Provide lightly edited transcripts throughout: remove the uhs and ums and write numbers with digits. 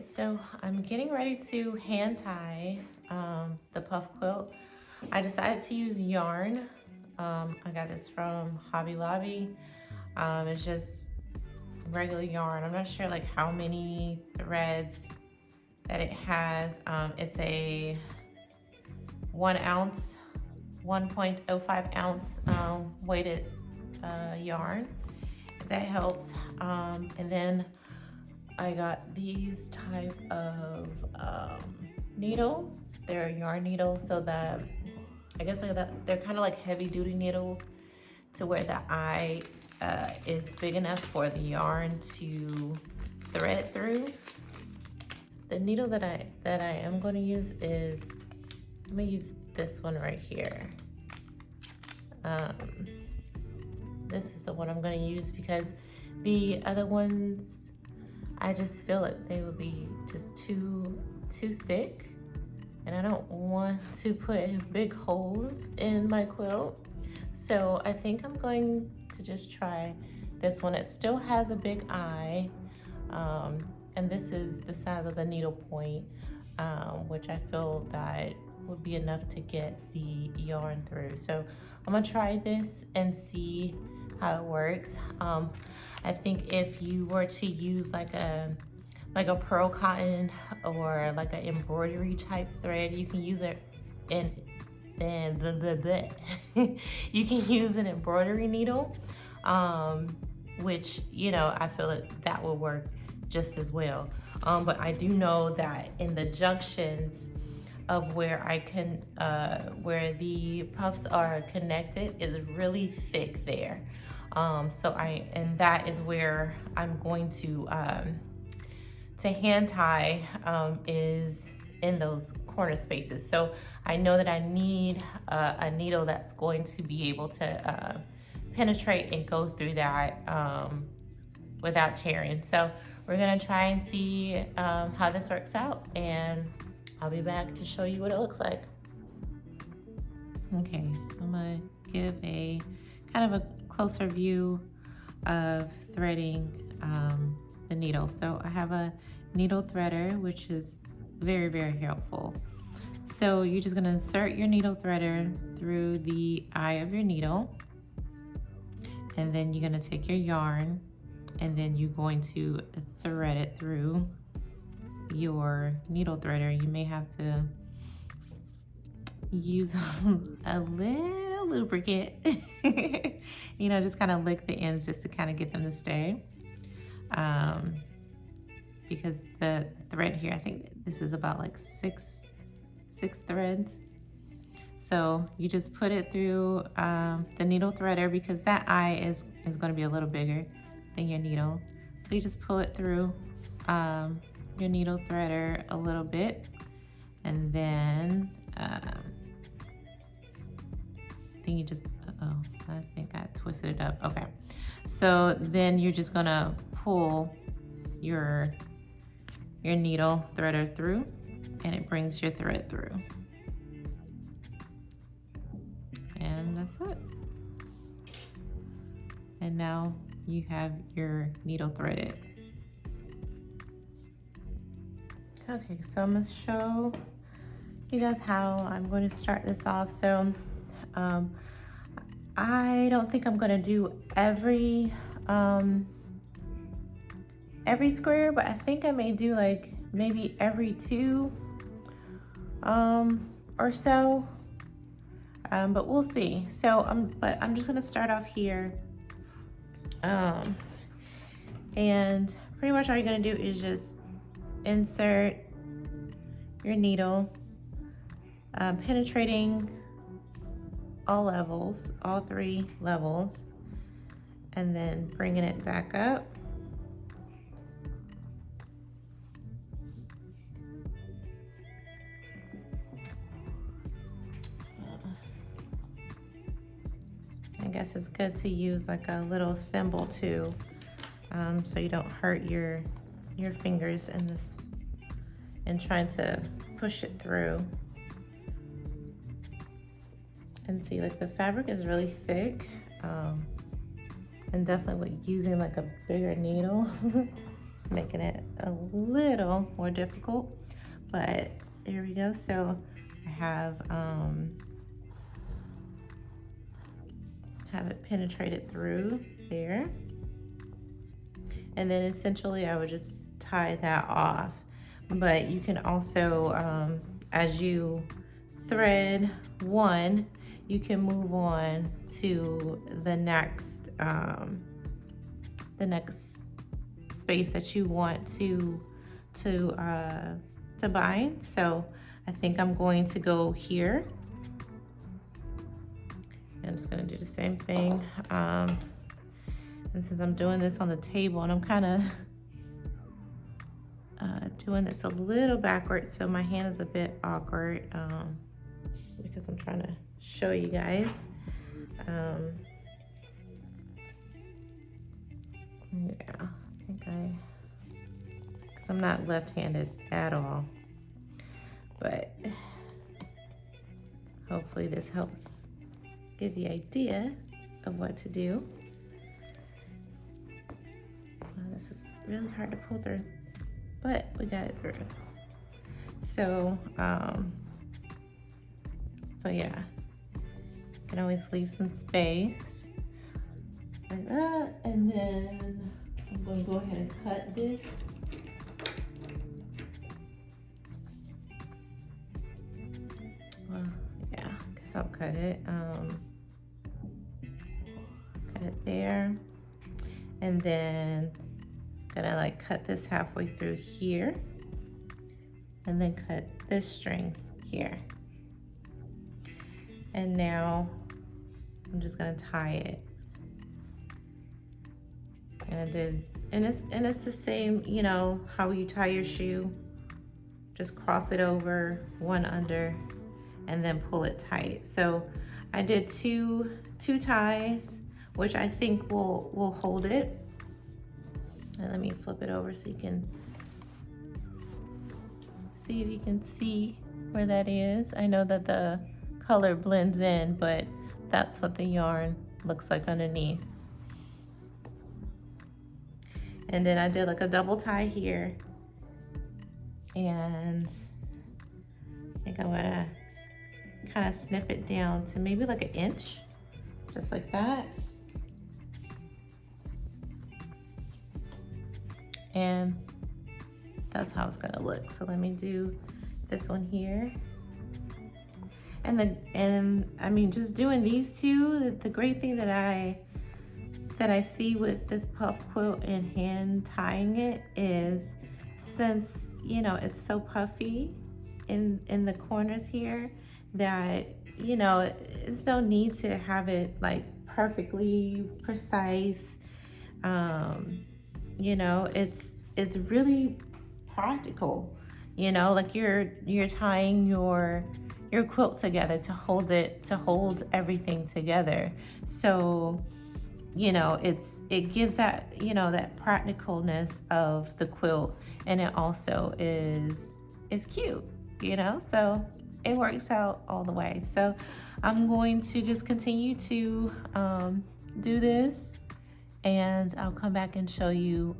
so I'm getting ready to hand tie the puff quilt. I decided to use yarn. I got this from Hobby Lobby. It's just regular yarn. I'm not sure like how many threads that it has. It's a 1 ounce, 1.05 ounce weighted yarn. That helps. And then I got these type of needles. They're yarn needles, so that I guess they're kind of like heavy duty needles to where the eye is big enough for the yarn to thread through. The needle that I am going to use is, I'm going to use this one right here. This is the one I'm going to use because the other ones, I just feel like they would be just too thick, and I don't want to put big holes in my quilt. So I think I'm going to just try this one. It still has a big eye, and this is the size of the needle point, which I feel that would be enough to get the yarn through. So I'm gonna try this and see how it works. I think if you were to use like a pearl cotton or like an embroidery type thread, you can use it in you can use an embroidery needle, which, you know, I feel that will work just as well. But I do know that in the junctions of where I can, where the puffs are connected is really thick there. And that is where I'm going to hand tie, is in those corner spaces. So I know that I need a needle that's going to be able to penetrate and go through that without tearing. So we're gonna try and see how this works out, and I'll be back to show you what it looks like. Okay, I'm gonna give a kind of a closer view of threading the needle. So I have a needle threader, which is very, very helpful. So you're just gonna insert your needle threader through the eye of your needle, and then you're gonna take your yarn, and then you're going to thread it through your needle threader. You may have to use a little lubricant, you know, just kind of lick the ends just to kind of get them to stay. Because the thread here, I think this is about like six threads. So you just put it through the needle threader, because that eye is going to be a little bigger than your needle. So you just pull it through your needle threader a little bit, and then you just, I think I twisted it up. Okay, so then you're just gonna pull your needle threader through, and it brings your thread through, and that's it. And now you have your needle threaded. Okay, so I'm gonna show you guys how I'm going to start this off. So I don't think I'm gonna do every square, but I think I may do like maybe every 2 or so, but we'll see. So I'm just gonna start off here, and pretty much all you're gonna do is just insert your needle, penetrating all levels, all 3 levels, and then bringing it back up. I guess it's good to use like a little thimble too, so you don't hurt your fingers in this and trying to push it through. And see, like the fabric is really thick, and definitely with using like a bigger needle, It's making it a little more difficult, but there we go. So I have it penetrated through there. And then essentially I would just tie that off. But you can also, as you thread one, you can move on to the next space that you want to bind. So I think I'm going to go here. I'm just gonna do the same thing. And since I'm doing this on the table and I'm kind of doing this a little backwards, so my hand is a bit awkward because I'm trying to show you guys. Yeah, I think because I'm not left-handed at all, but hopefully this helps give the idea of what to do. This is really hard to pull through, but we got it through. So, so yeah, you can always leave some space like that, and then I'm going to go ahead and cut this. Well, yeah, I guess I'll cut it. Cut it there, and then gonna like cut this halfway through here, and then cut this string here. And now I'm just gonna tie it. And it's the same, you know, how you tie your shoe. Just cross it over, one under, and then pull it tight. So I did two ties, which I think will hold it. And let me flip it over so you can see if you can see where that is. I know that the color blends in, but that's what the yarn looks like underneath. And then I did like a double tie here. And I think I'm gonna kind of snip it down to maybe like an inch, just like that. And that's how it's gonna look. So let me do this one here. And I mean, just doing these two, the great thing that I see with this puff quilt and hand tying it is, since, you know, it's so puffy in the corners here, that, you know, it's no need to have it like perfectly precise. You know, it's really practical, you know, like you're tying your quilt together to hold everything together. So, you know, it gives that, you know, that practicalness of the quilt, and it also is cute, you know, so it works out all the way. So I'm going to just continue to do this, and I'll come back and show you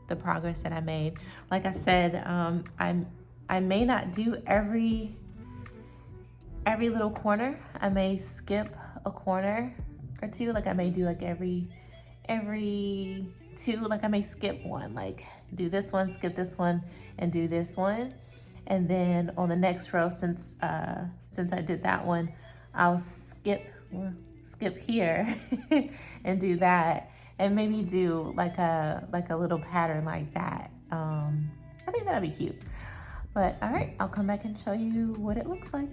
the progress that I made. Like I said, I may not do every little corner. I may skip a corner or two. Like I may do like every two, like I may skip one, like do this one, skip this one, and do this one. And then on the next row, since I did that one, I'll skip here and do that, and maybe do like a little pattern like that. I think that'll be cute. But all right, I'll come back and show you what it looks like.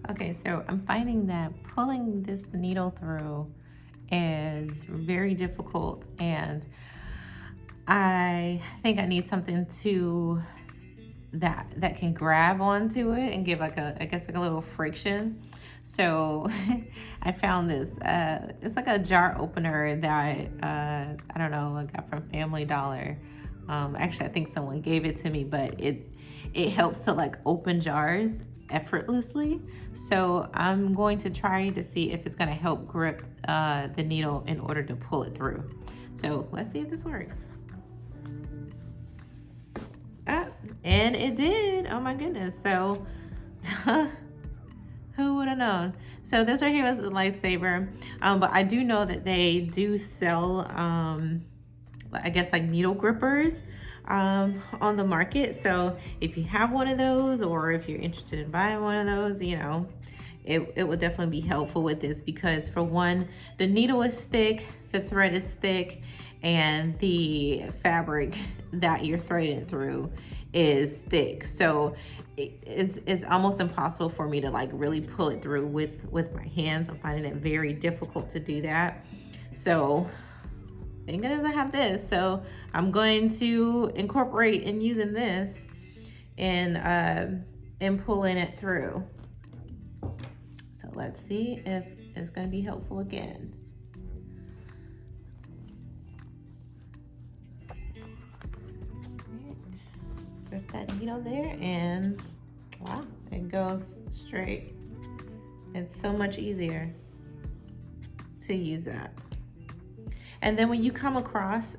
Okay, so I'm finding that pulling this needle through is very difficult, and I think I need something that can grab onto it and give like I guess like a little friction. So I found this, it's like a jar opener that, I don't know, I got from Family Dollar. Actually, I think someone gave it to me, but it helps to like open jars effortlessly. So I'm going to try to see if it's going to help grip the needle in order to pull it through. So let's see if this works. Ah, and it did. Oh my goodness. So who would have known? So this right here was a lifesaver. But I do know that they do sell, I guess, like needle grippers on the market. So if you have one of those, or if you're interested in buying one of those, you know, it would definitely be helpful with this, because for one, the needle is thick, the thread is thick, and the fabric that you're threading through is thick. So it's almost impossible for me to like really pull it through with my hands. I'm finding it very difficult to do that. So thank goodness I have this. So I'm going to incorporate in using this and pulling it through. So let's see if it's going to be helpful again. Grip that needle there, and wow, it goes straight. It's so much easier to use that. And then when you come across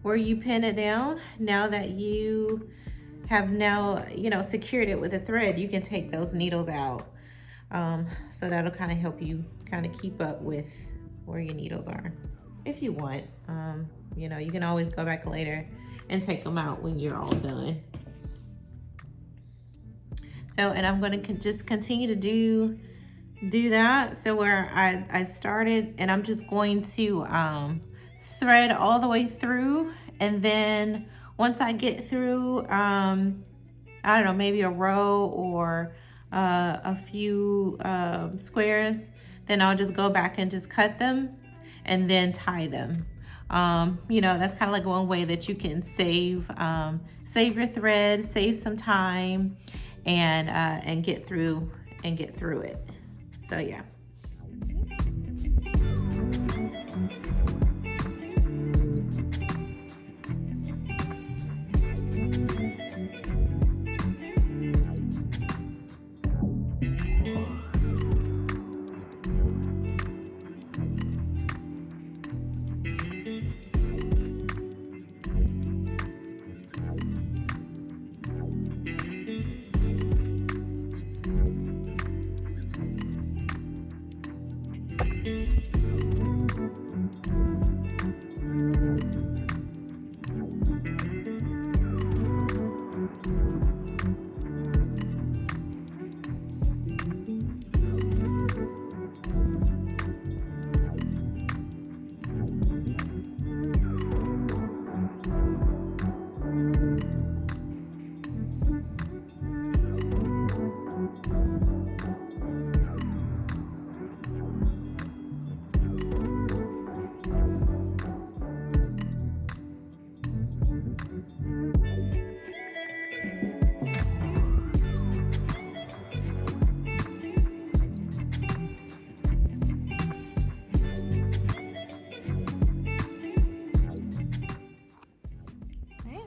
where you pin it down, now that you have secured it with a thread, you can take those needles out. So that'll kind of help you kind of keep up with where your needles are. If you want, you can always go back later and take them out when you're all done. So, and I'm going to just continue to do that. So where I started, and I'm just going to thread all the way through, and then once I get through, I don't know, maybe a row or a few squares, then I'll just go back and just cut them and then tie them. That's kind of like one way that you can save your thread, save some time, and get through it. So yeah.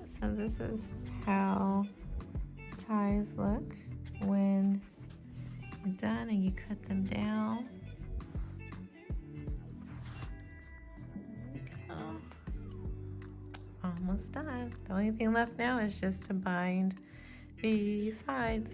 So this is how ties look when you're done and you cut them down. Almost done. The only thing left now is just to bind the sides.